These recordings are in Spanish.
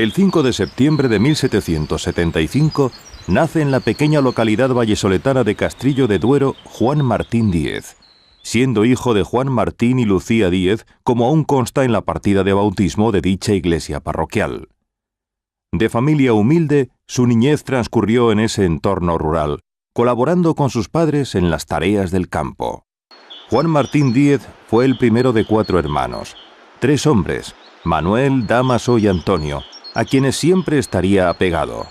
El 5 de septiembre de 1775 nace en la pequeña localidad vallesoletana de Castrillo de Duero Juan Martín Díez, siendo hijo de Juan Martín y Lucía Díez, como aún consta en la partida de bautismo de dicha iglesia parroquial. De familia humilde, su niñez transcurrió en ese entorno rural, colaborando con sus padres en las tareas del campo. Juan Martín Díez fue el primero de 4 hermanos, 3 hombres, Manuel, Dámaso y Antonio, a quienes siempre estaría apegado.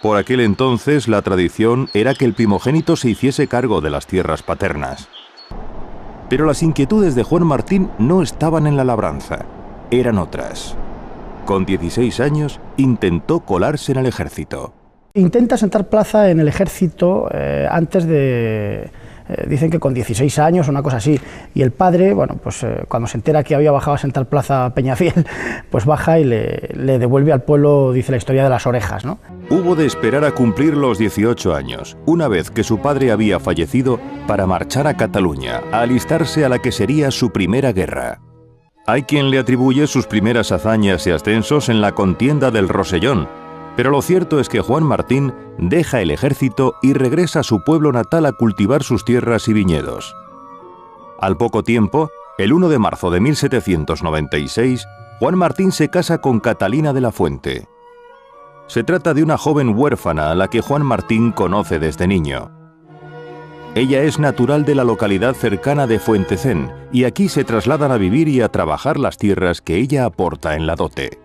Por aquel entonces la tradición era que el primogénito se hiciese cargo de las tierras paternas. Pero las inquietudes de Juan Martín no estaban en la labranza, eran otras. Con 16 años intentó colarse en el ejército. Intenta sentar plaza en el ejército antes de... dicen que con 16 años o una cosa así, y el padre, bueno, pues cuando se entera que había bajado a sentar plaza a Peñafiel, pues baja y le devuelve al pueblo, dice la historia de las orejas, ¿no? Hubo de esperar a cumplir los 18 años, una vez que su padre había fallecido, para marchar a Cataluña, a alistarse a la que sería su primera guerra. Hay quien le atribuye sus primeras hazañas y ascensos en la contienda del Rosellón, pero lo cierto es que Juan Martín deja el ejército y regresa a su pueblo natal a cultivar sus tierras y viñedos. Al poco tiempo, el 1 de marzo de 1796, Juan Martín se casa con Catalina de la Fuente. Se trata de una joven huérfana a la que Juan Martín conoce desde niño. Ella es natural de la localidad cercana de Fuentecén y aquí se trasladan a vivir y a trabajar las tierras que ella aporta en la dote.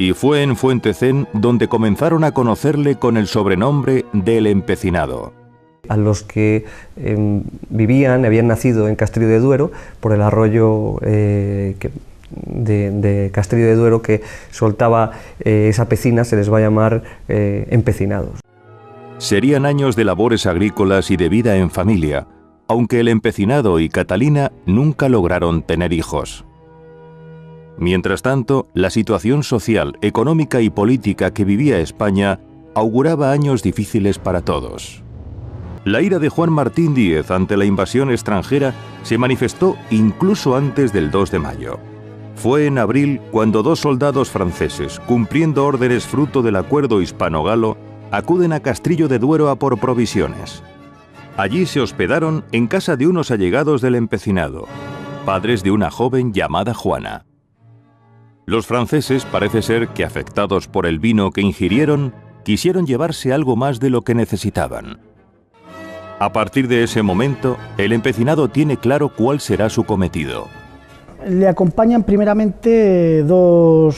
Y fue en Fuentecén donde comenzaron a conocerle con el sobrenombre del Empecinado. A los que habían nacido en Castrillo de Duero, por el arroyo de Castrillo de Duero que soltaba esa pecina, se les va a llamar empecinados. Serían años de labores agrícolas y de vida en familia, aunque el Empecinado y Catalina nunca lograron tener hijos. Mientras tanto, la situación social, económica y política que vivía España auguraba años difíciles para todos. La ira de Juan Martín Díez ante la invasión extranjera se manifestó incluso antes del 2 de mayo. Fue en abril cuando 2 soldados franceses, cumpliendo órdenes fruto del acuerdo hispano-galo, acuden a Castrillo de Duero a por provisiones. Allí se hospedaron en casa de unos allegados del Empecinado, padres de una joven llamada Juana. Los franceses parece ser que, afectados por el vino que ingirieron, quisieron llevarse algo más de lo que necesitaban. A partir de ese momento, el Empecinado tiene claro cuál será su cometido. Le acompañan primeramente dos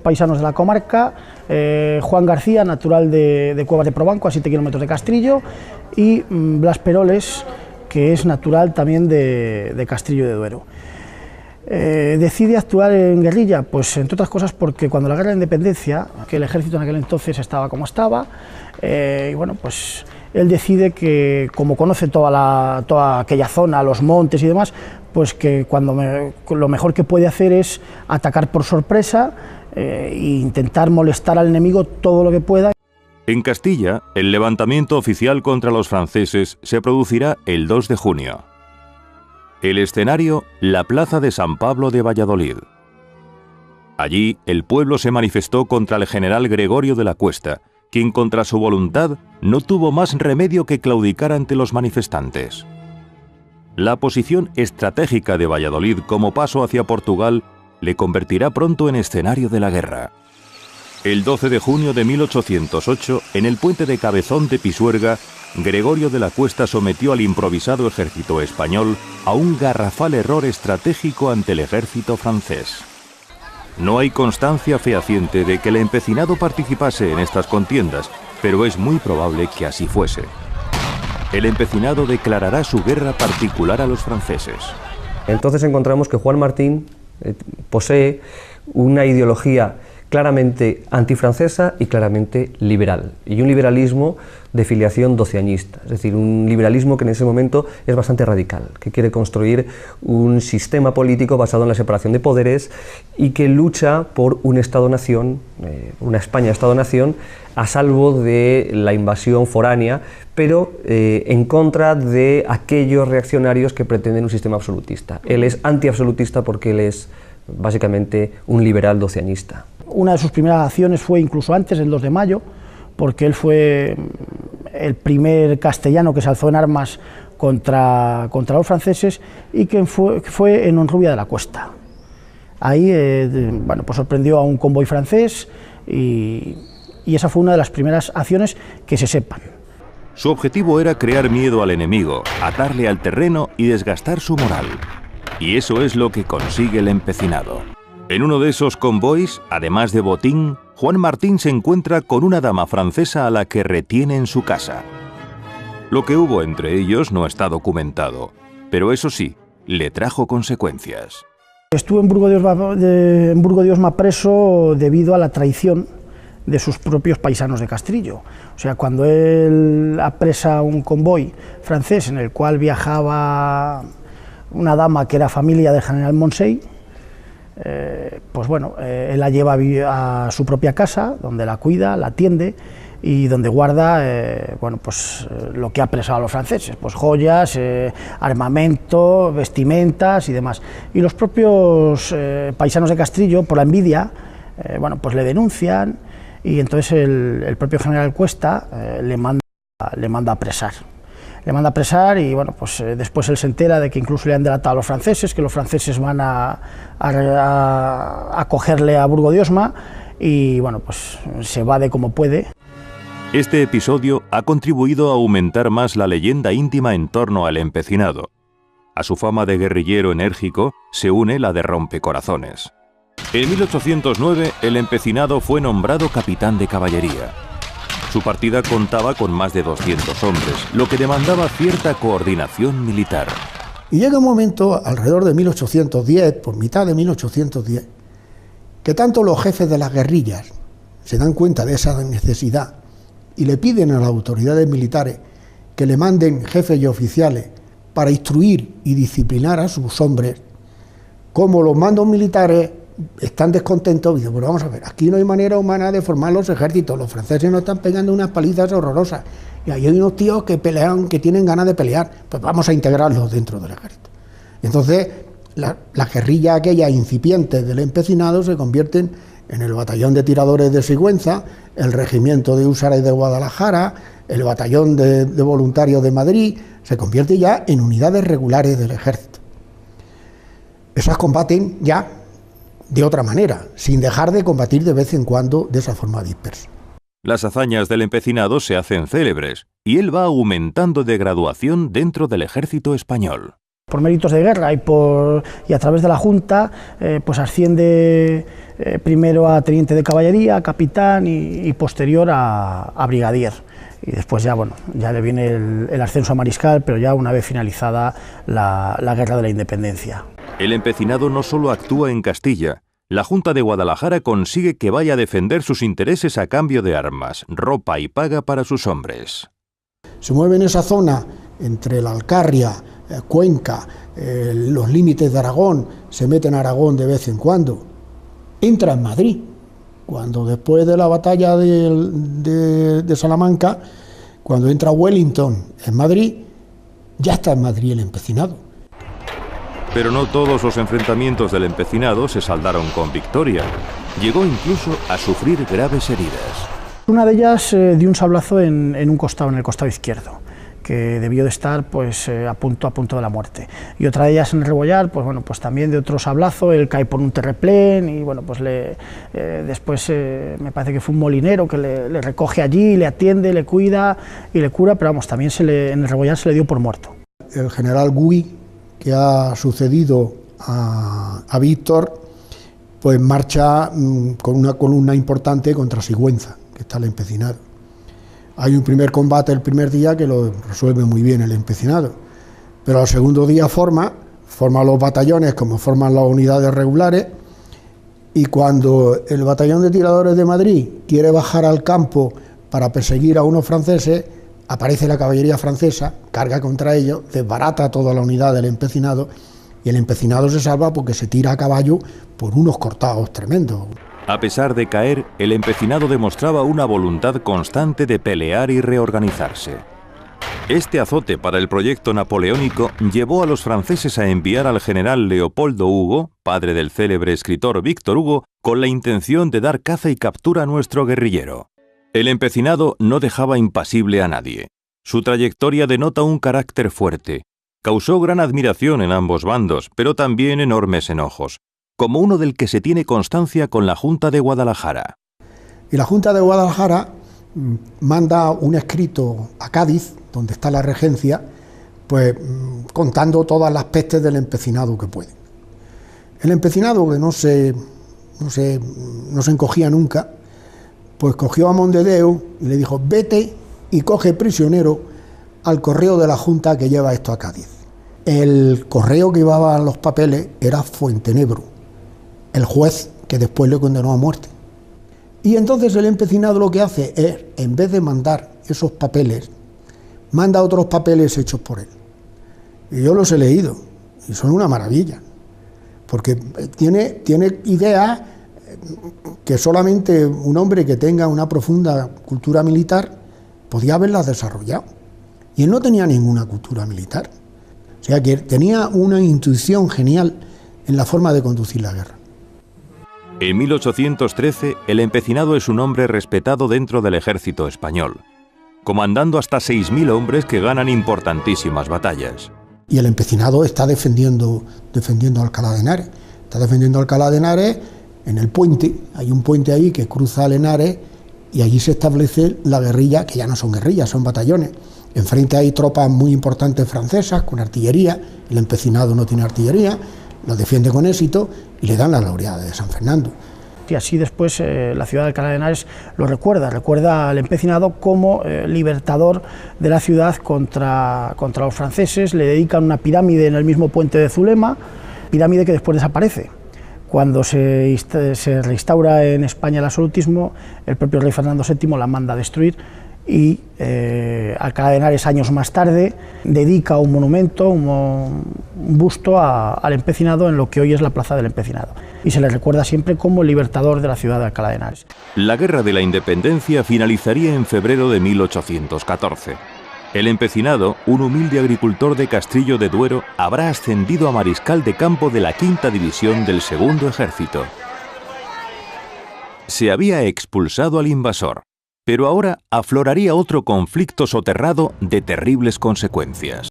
paisanos de la comarca, Juan García, natural de Cuevas de Probanco, a 7 kilómetros de Castrillo, y Blas Peroles, que es natural también de Castrillo de Duero. Decide actuar en guerrilla, pues entre otras cosas porque cuando la guerra de la independencia, que el ejército en aquel entonces estaba como estaba, y bueno, pues él decide que, como conoce toda aquella zona, los montes y demás, pues que lo mejor que puede hacer es atacar por sorpresa e intentar molestar al enemigo todo lo que pueda. En Castilla, el levantamiento oficial contra los franceses se producirá el 2 de junio. El escenario, la plaza de San Pablo de Valladolid. Allí, el pueblo se manifestó contra el general Gregorio de la Cuesta, quien contra su voluntad no tuvo más remedio que claudicar ante los manifestantes. La posición estratégica de Valladolid como paso hacia Portugal le convertirá pronto en escenario de la guerra. El 12 de junio de 1808, en el puente de Cabezón de Pisuerga, Gregorio de la Cuesta sometió al improvisado ejército español a un garrafal error estratégico ante el ejército francés. No hay constancia fehaciente de que el Empecinado participase en estas contiendas, pero es muy probable que así fuese. El Empecinado declarará su guerra particular a los franceses. Entonces encontramos que Juan Martín posee una ideología claramente antifrancesa y claramente liberal, y un liberalismo de filiación doceañista, es decir, un liberalismo que en ese momento es bastante radical, que quiere construir un sistema político basado en la separación de poderes y que lucha por un Estado-nación, una España Estado-nación, a salvo de la invasión foránea, pero en contra de aquellos reaccionarios que pretenden un sistema absolutista. Él es antiabsolutista porque él es básicamente un liberal doceanista. una de sus primeras acciones fue incluso antes, el 2 de mayo, porque él fue el primer castellano que se alzó en armas contra los franceses y que fue en Honrubia de la Cuesta. Ahí bueno, pues sorprendió a un convoy francés y esa fue una de las primeras acciones que se sepan. Su objetivo era crear miedo al enemigo, atarle al terreno y desgastar su moral. Y eso es lo que consigue el empecinado. En uno de esos convoys, además de botín, Juan Martín se encuentra con una dama francesa a la que retiene en su casa. Lo que hubo entre ellos no está documentado, pero eso sí, le trajo consecuencias. Estuvo en Burgo de Osma preso debido a la traición de sus propios paisanos de Castrillo. O sea, cuando él apresa un convoy francés en el cual viajaba una dama que era familia del general Moncey, pues bueno, él la lleva a su propia casa, donde la cuida, la atiende y donde guarda bueno, pues, lo que ha apresado a los franceses, pues joyas, armamento, vestimentas y demás. Y los propios paisanos de Castrillo, por la envidia, bueno, pues le denuncian y entonces el propio general Cuesta le manda a apresar. Le manda a apresar y bueno, pues después él se entera de que incluso le han delatado a los franceses, que los franceses van a cogerle a Burgo de Osma y bueno, pues se evade como puede. Este episodio ha contribuido a aumentar más la leyenda íntima en torno al empecinado. A su fama de guerrillero enérgico se une la de rompecorazones. En 1809 el empecinado fue nombrado capitán de caballería. Su partida contaba con más de 200 hombres, lo que demandaba cierta coordinación militar. Y llega un momento, alrededor de 1810, por mitad de 1810, que tanto los jefes de las guerrillas se dan cuenta de esa necesidad y le piden a las autoridades militares que le manden jefes y oficiales para instruir y disciplinar a sus hombres. Como los mandos militares están descontentos, dicen, pues vamos a ver, aquí no hay manera humana de formar los ejércitos, los franceses nos están pegando unas palizas horrorosas, y ahí hay unos tíos que pelean, que tienen ganas de pelear, pues vamos a integrarlos dentro del ejército. Entonces, las guerrillas aquellas incipientes del empecinado se convierten en el batallón de tiradores de Sigüenza, el regimiento de húsares de Guadalajara, el batallón de voluntarios de Madrid, se convierte ya en unidades regulares del ejército. Esas combaten ya de otra manera, sin dejar de combatir de vez en cuando de esa forma dispersa. Las hazañas del empecinado se hacen célebres y él va aumentando de graduación dentro del ejército español. Por méritos de guerra y a través de la Junta, pues asciende primero a teniente de caballería, capitán y posterior a brigadier. Y después ya, bueno, ya le viene el ascenso a mariscal, pero ya una vez finalizada la guerra de la independencia. El empecinado no solo actúa en Castilla. La Junta de Guadalajara consigue que vaya a defender sus intereses a cambio de armas, ropa y paga para sus hombres. Se mueve en esa zona entre la Alcarria, Cuenca, los límites de Aragón, se mete en Aragón de vez en cuando. Entra en Madrid, cuando después de la batalla de Salamanca, cuando entra Wellington en Madrid, ya está en Madrid el empecinado. Pero no todos los enfrentamientos del empecinado se saldaron con victoria. Llegó incluso a sufrir graves heridas. Una de ellas dio un sablazo en un costado, en el costado izquierdo, que debió de estar pues a punto de la muerte. Y otra de ellas en el Rebollar, pues bueno, pues también de otro sablazo, él cae por un terraplén y bueno, pues después me parece que fue un molinero que le recoge allí, le atiende, le cuida y le cura, pero vamos, también en el Rebollar se le dio por muerto. El general Gui, que ha sucedido a Víctor, pues marcha con una columna importante contra Sigüenza, que está el empecinado. Hay un primer combate el primer día que lo resuelve muy bien el empecinado, pero al segundo día forma los batallones como forman las unidades regulares, y cuando el batallón de tiradores de Madrid quiere bajar al campo para perseguir a unos franceses, aparece la caballería francesa, carga contra ellos, desbarata toda la unidad del empecinado, y el empecinado se salva porque se tira a caballo por unos cortados tremendos. A pesar de caer, el empecinado demostraba una voluntad constante de pelear y reorganizarse. Este azote para el proyecto napoleónico llevó a los franceses a enviar al general Leopoldo Hugo, padre del célebre escritor Víctor Hugo, con la intención de dar caza y captura a nuestro guerrillero. El empecinado no dejaba impasible a nadie. Su trayectoria denota un carácter fuerte. Causó gran admiración en ambos bandos, pero también enormes enojos, como uno del que se tiene constancia con la Junta de Guadalajara. Y la Junta de Guadalajara manda un escrito a Cádiz, donde está la regencia, pues contando todas las pestes del empecinado que puede. El empecinado, que no se encogía nunca, pues cogió a Mondedeu y le dijo: vete y coge prisionero al correo de la Junta que lleva esto a Cádiz. El correo que llevaba los papeles era Fuentenebro, el juez que después le condenó a muerte. Y entonces el empecinado lo que hace es, en vez de mandar esos papeles, manda otros papeles hechos por él. Y yo los he leído, y son una maravilla, porque tiene ideas que solamente un hombre que tenga una profunda cultura militar podía haberlas desarrollado. Y él no tenía ninguna cultura militar. O sea que tenía una intuición genial en la forma de conducir la guerra. En 1813, el empecinado es un hombre respetado dentro del ejército español, comandando hasta 6.000 hombres que ganan importantísimas batallas. Y el empecinado está defendiendo Alcalá de Henares. Está defendiendo Alcalá de Henares en el puente. Hay un puente ahí que cruza al Henares y allí se establece la guerrilla, que ya no son guerrillas, son batallones. Enfrente hay tropas muy importantes francesas con artillería. El empecinado no tiene artillería, lo defiende con éxito y le dan la laureada de San Fernando. Y así después la ciudad de Alcalá de Henares lo recuerda al empecinado como libertador de la ciudad contra los franceses. Le dedican una pirámide en el mismo puente de Zulema, pirámide que después desaparece. Cuando se reinstaura en España el absolutismo, el propio rey Fernando VII la manda a destruir y Alcalá de Henares, años más tarde, dedica un monumento, un busto al empecinado en lo que hoy es la Plaza del Empecinado, y se le recuerda siempre como el libertador de la ciudad de Alcalá de Henares. La Guerra de la Independencia finalizaría en febrero de 1814. El empecinado, un humilde agricultor de Castrillo de Duero, habrá ascendido a mariscal de campo de la 5ª División del Segundo Ejército. Se había expulsado al invasor, pero ahora afloraría otro conflicto soterrado de terribles consecuencias.